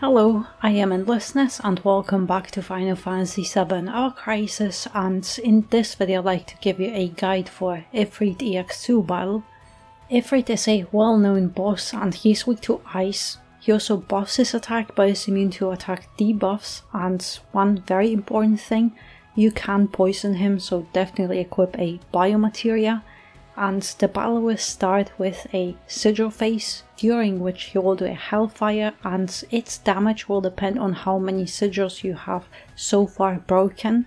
Hello, I am Endlessness and welcome back to Final Fantasy VII Ever Crisis, and in this video I'd like to give you a guide for Ifrit EX2 battle. Ifrit is a well-known boss and he's weak to ice. He also buffs his attack but is immune to attack debuffs, and one very important thing, you can poison him, so definitely equip a biomateria. And the battle will start with a sigil phase, during which he will do a hellfire, and its damage will depend on how many sigils you have so far broken.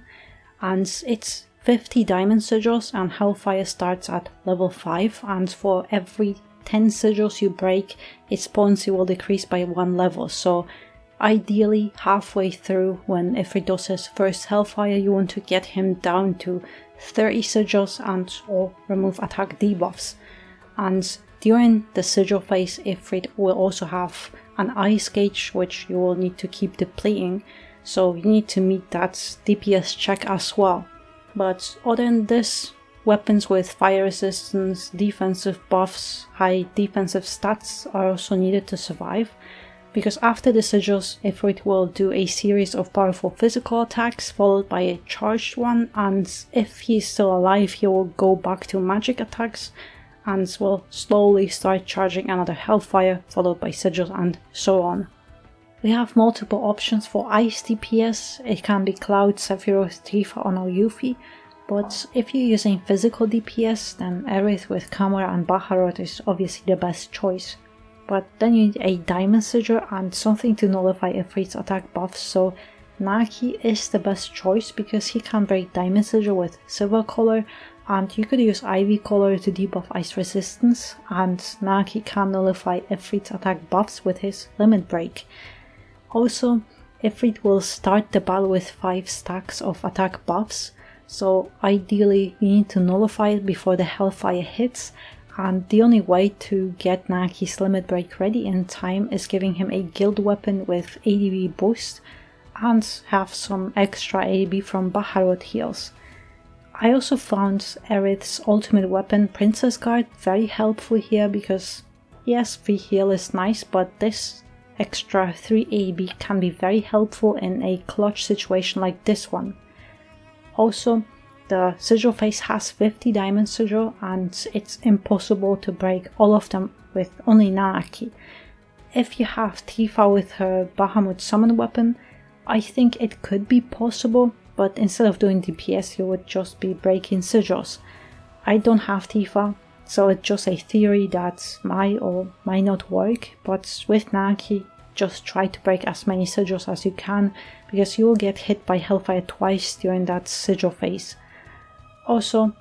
And it's 50 diamond sigils, and hellfire starts at level 5, and for every 10 sigils you break, its potency will decrease by 1 level. So ideally halfway through, when Ifrit does his first hellfire, you want to get him down to 30 sigils and or remove attack debuffs. And during the sigil phase, Ifrit will also have an ice gauge which you will need to keep depleting, so you need to meet that DPS check as well. But other than this, weapons with fire resistance, defensive buffs, high defensive stats are also needed to survive. Because after the sigils, Ifrit will do a series of powerful physical attacks followed by a charged one, and if he's still alive he will go back to magic attacks and will slowly start charging another hellfire followed by sigils and so on. We have multiple options for ice DPS. It can be Cloud, Sephiroth, Tifa or Yuffie, but if you're using physical DPS then Aerith with Kamura and Baharot is obviously the best choice. But then you need a diamond sigil and something to nullify Ifrit's attack buffs, so Nanaki is the best choice because he can break diamond sigil with silver collar, and you could use Ivy Collar to debuff ice resistance, and Nanaki can nullify Ifrit's attack buffs with his limit break. Also, Ifrit will start the battle with 5 stacks of attack buffs, so ideally you need to nullify it before the hellfire hits. And the only way to get Nanaki's limit break ready in time is giving him a guild weapon with ADB boost and have some extra ADB from Baharot heals. I also found Aerith's ultimate weapon, Princess Guard, very helpful here because yes, free heal is nice, but this extra 3 ADB can be very helpful in a clutch situation like this one. Also, the sigil phase has 50 diamond sigil and it's impossible to break all of them with only Nanaki. If you have Tifa with her Bahamut summon weapon, I think it could be possible, but instead of doing DPS you would just be breaking sigils. I don't have Tifa, so it's just a theory that might or might not work, but with Nanaki just try to break as many sigils as you can because you will get hit by hellfire twice during that sigil phase. Also,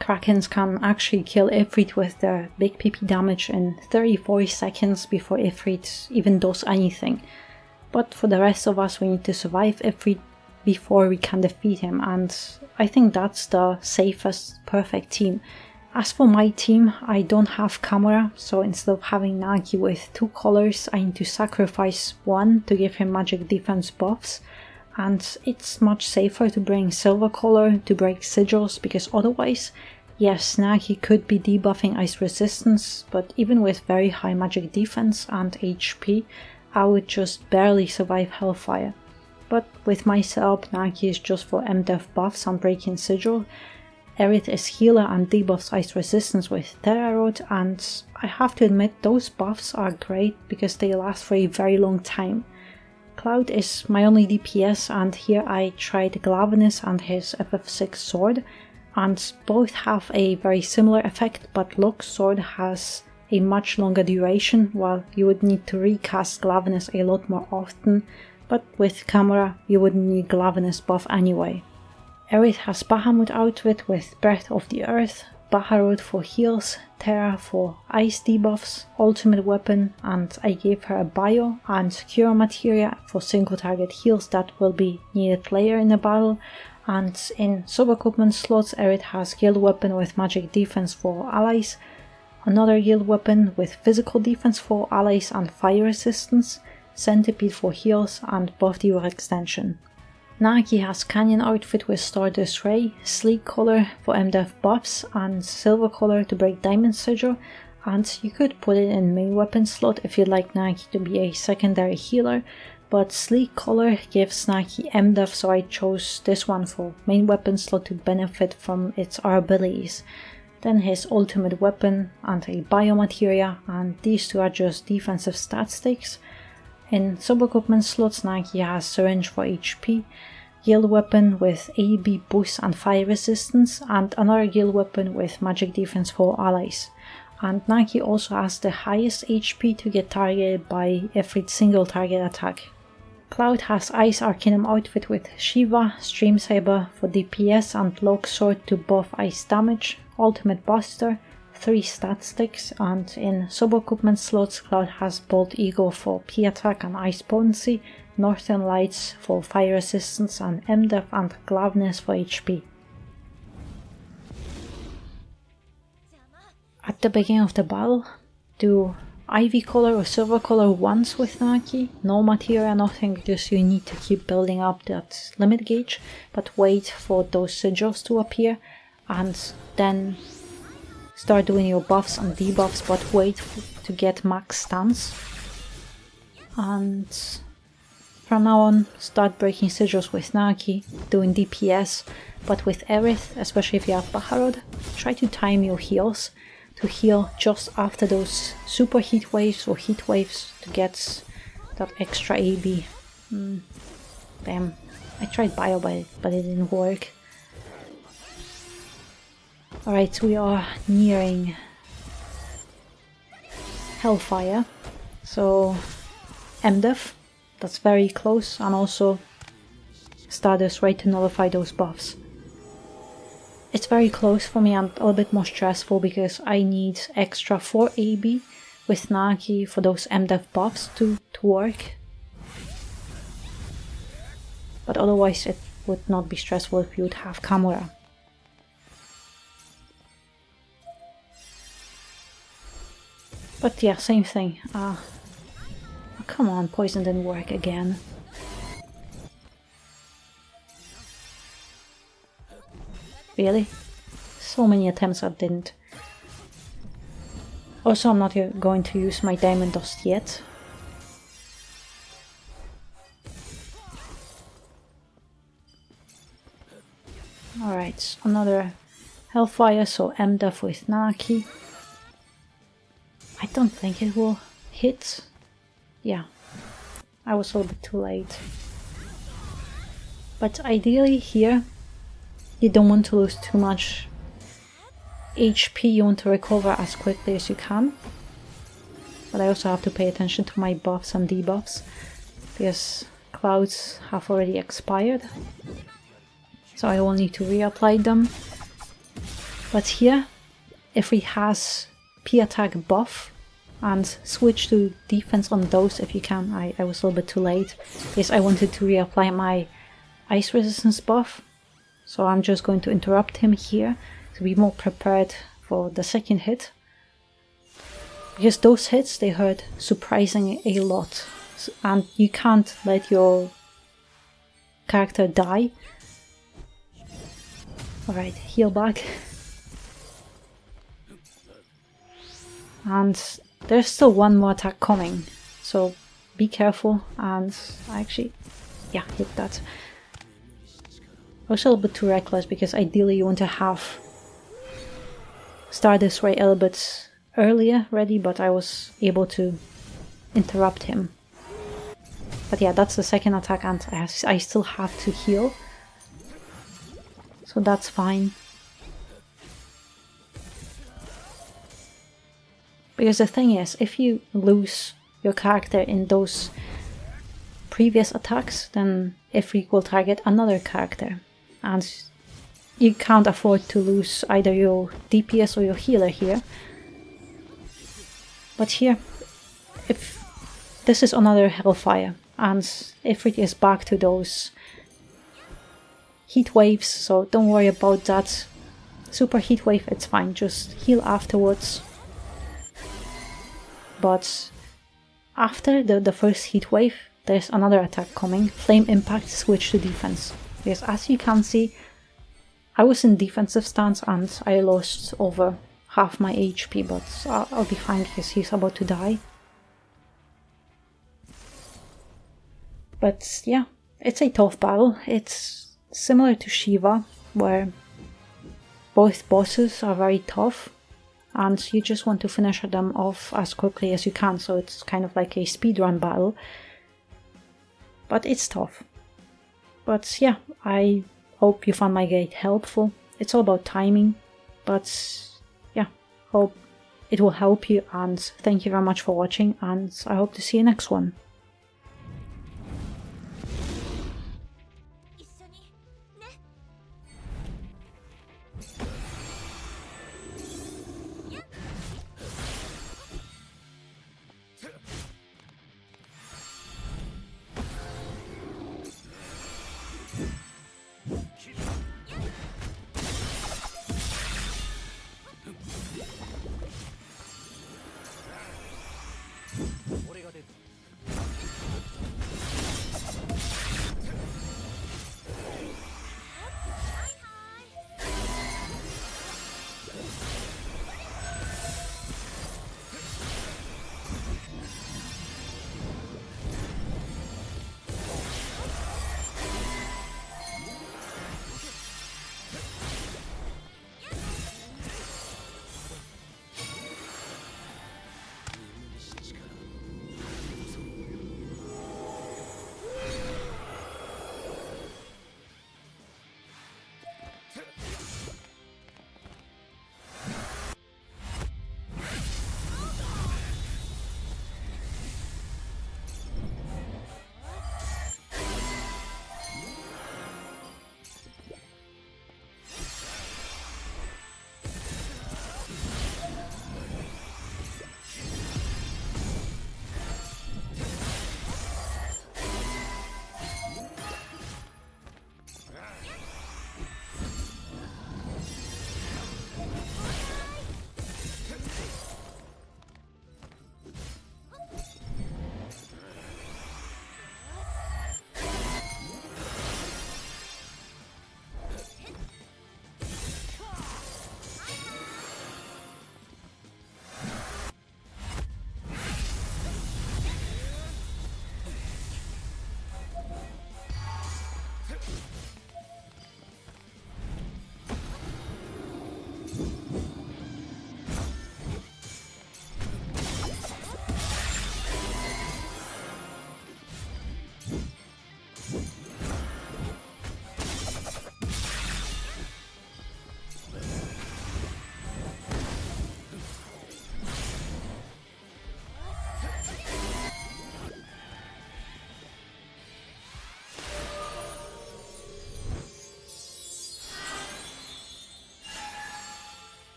Krakens can actually kill Ifrit with their big PP damage in 34 seconds before Ifrit even does anything. But for the rest of us we need to survive Ifrit before we can defeat him, and I think that's the safest perfect team. As for my team, I don't have Kamura, so instead of having Nanaki with 2 colors I need to sacrifice 1 to give him magic defense buffs. And it's much safer to bring silver collar to break sigils because otherwise, yes, Nanaki could be debuffing ice resistance, but even with very high magic defense and HP, I would just barely survive hellfire. But with my setup, Nanaki is just for MDef buffs and breaking sigil. Aerith is healer and debuffs ice resistance with Terra Rod, and I have to admit those buffs are great because they last for a very long time. Cloud is my only DPS, and here I tried Glavenus and his FF6 sword, and both have a very similar effect, but Locke's sword has a much longer duration, while you would need to recast Glavenus a lot more often, but with Kamura you wouldn't need Glavenus buff anyway. Aerith has Bahamut outfit with Breath of the Earth, Baharot for heals, Terra for ice debuffs, ultimate weapon, and I gave her a bio and cure materia for single target heals that will be needed later in the battle, and in sub-equipment slots Aerith has guild weapon with magic defense for allies, another guild weapon with physical defense for allies and fire resistance, centipede for heals, and buff the extension. Naki has Canyon outfit with Stardust Ray, Sleek Collar for MDF buffs, and Silver Collar to break Diamond Sigil, and you could put it in main weapon slot if you'd like Naki to be a secondary healer, but Sleek Collar gives Naki MDF, so I chose this one for main weapon slot to benefit from its R abilities. Then his ultimate weapon and a biomateria, and these two are just defensive stat sticks. In sub-equipment slots, Naki has Syringe for HP, Guild Weapon with AB boost and fire resistance, and another Guild Weapon with magic defense for allies. And Naki also has the highest HP to get targeted by every single target attack. Cloud has Ice Arcanum outfit with Shiva, Stream Saber for DPS, and Log Sword to buff ice damage, Ultimate Buster, 3 stat sticks, and in sub-equipment slots Cloud has Bolt Eagle for P attack and ice potency, Northern Lights for fire resistance, and MDF and Gladness for HP. At the beginning of the battle, do Ivy Collar or Silver Collar once with Naki, no materia, nothing, just you need to keep building up that limit gauge, but wait for those sigils to appear, and then start doing your buffs and debuffs, but wait to get max stance. And from now on, start breaking sigils with Naki, doing DPS, but with Aerith, especially if you have Baharod, try to time your heals to heal just after those super heat waves or heat waves to get that extra AB. Damn, I tried bio but it didn't work. Alright, we are nearing Hellfire, so MDF, that's very close, and also Stardust Ray to nullify those buffs. It's very close for me and a little bit more stressful because I need extra 4 AB with Naki for those MDF buffs to work. But otherwise it would not be stressful if you would have Kamura. But yeah, same thing. Oh, come on, poison didn't work again. Really? So many attempts that didn't. Also, I'm not going to use my Diamond Dust yet. Alright, another Hellfire, so MDF with Naki. I don't think it will hit. Yeah, I was a little bit too late. But ideally here, you don't want to lose too much HP, you want to recover as quickly as you can. But I also have to pay attention to my buffs and debuffs, because clouds have already expired. So I will need to reapply them. But here, if he has P attack buff, and switch to defense on those if you can. I was a little bit too late, because I wanted to reapply my ice resistance buff. So I'm just going to interrupt him here to be more prepared for the second hit. Because those hits, they hurt surprisingly a lot. And you can't let your character die. Alright, heal back. And there's still one more attack coming. So be careful, and I actually, yeah, hit that. I was a little bit too reckless because ideally you want to have Stardust Ray a little bit earlier ready, but I was able to interrupt him. But yeah, that's the second attack and I still have to heal. So that's fine. Because the thing is, if you lose your character in those previous attacks, then Ifrit will target another character. And you can't afford to lose either your DPS or your healer here. But here, if this is another Hellfire, and Ifrit is back to those heat waves, so don't worry about that. Super heat wave, it's fine, just heal afterwards. But after the first heat wave, there's another attack coming. Flame Impact, switch to defense. Because as you can see, I was in defensive stance and I lost over half my HP, but I'll be fine because he's about to die. But yeah, it's a tough battle. It's similar to Shiva, where both bosses are very tough and you just want to finish them off as quickly as you can, so it's kind of like a speedrun battle. But it's tough. But yeah, I hope you found my guide helpful. It's all about timing, but yeah, hope it will help you, and thank you very much for watching, and I hope to see you next one.